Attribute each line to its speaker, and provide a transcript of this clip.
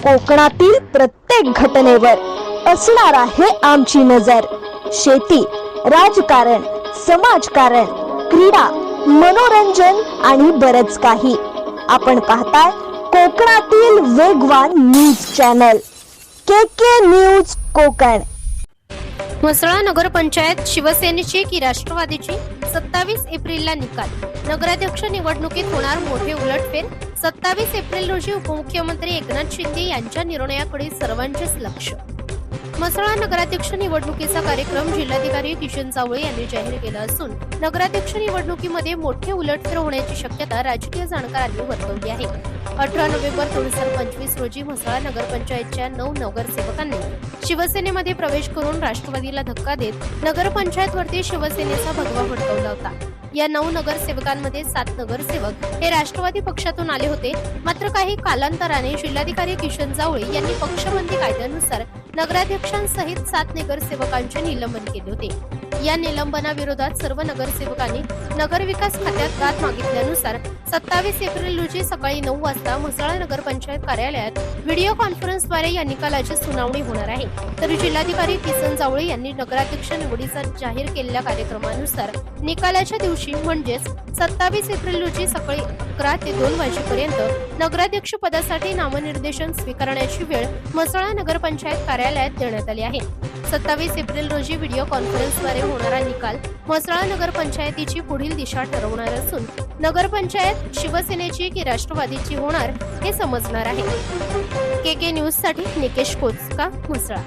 Speaker 1: कोकणातील प्रत्येक घटनेवर असणार आहे आमची नजर। शेती, राजकारण, समाजकारण, क्रीडा, मनोरंजन आणि बरच काही। आपण पाहताय कोकणातील वेगवान news channel K news Konkan.
Speaker 2: Mhasla nagar panchayat शिवसेनेची की राष्ट्रवादीची? 27 एप्रिलला निकाल। नगराध्यक्ष निवडणुकीत होणार मोठे उलटफेर। 27 एप्रिल रोजी उपमुख्यमंत्री एकनाथ शिंदे यांच्या निर्णयाकडे सर्वांचेच लक्ष। म्हसळा नगराध्यक्ष निवडणुकीचा कार्यक्रम जिल्हाधिकारी किशन जावळे यांनी जाहीर केला असून नगराध्यक्ष निवडणुकीमध्ये मोठे उलटफेर होण्याची शक्यता राजकीय जाणकारांनी वर्तवली आहे। 18 नोव्हेंबर 2025 रोजी म्हसळा नगरपंचायतच्या 9 नगरसेवकांनी शिवसेनेमध्ये प्रवेश करून राष्ट्रवादीला धक्का देत नगरपंचायतवरती शिवसेनेचा भगवा फडकवला होता। या 9 नगरसेवकांमध्ये 7 नगरसेवक हे राष्ट्रवादी पक्षातून आले होते। मात्र काही कालांतराने जिल्हाधिकारी किशन जावळे यांनी पक्षबंदी कायद्यानुसार नगराध्यक्षांसहित 7 नगरसेवकांचे निलंबन केले होते। या निलंबनाविरोधात सर्व नगरसेवकांनी नगरविकास खात्यात दाद मागितल्यानुसार 27 एप्रिल रोजी सकाळी 9 वाजता म्हसळा नगरपंचायत कार्यालयात व्हिडिओ कॉन्फरन्सद्वारे या निकालाची सुनावणी होणार आहे। तर जिल्हाधिकारी किसन जावळे यांनी नगराध्यक्ष निवडीचा जाहीर केलेल्या कार्यक्रमानुसार निकालाच्या दिवशी म्हणजेच 27 एप्रिल रोजी सकाळी 11 ते 2 वाजेपर्यंत नगराध्यक्ष पदासाठी नामनिर्देशन स्वीकारण्याची वेळ म्हसळा नगरपंचायत कार्यालयात देण्यात आली आहे। 27 एप्रिल रोजी व्हिडिओ कॉन्फरन्सद्वारे होणारा निकाल म्हसळा नगरपंचायतीची पुढील दिशा ठरवणार असून नगरपंचायत शिवसेनेची की राष्ट्रवादीची होणार हे समजणार आहे। के न्यूज साठी निकेश कोचका, म्हसळा।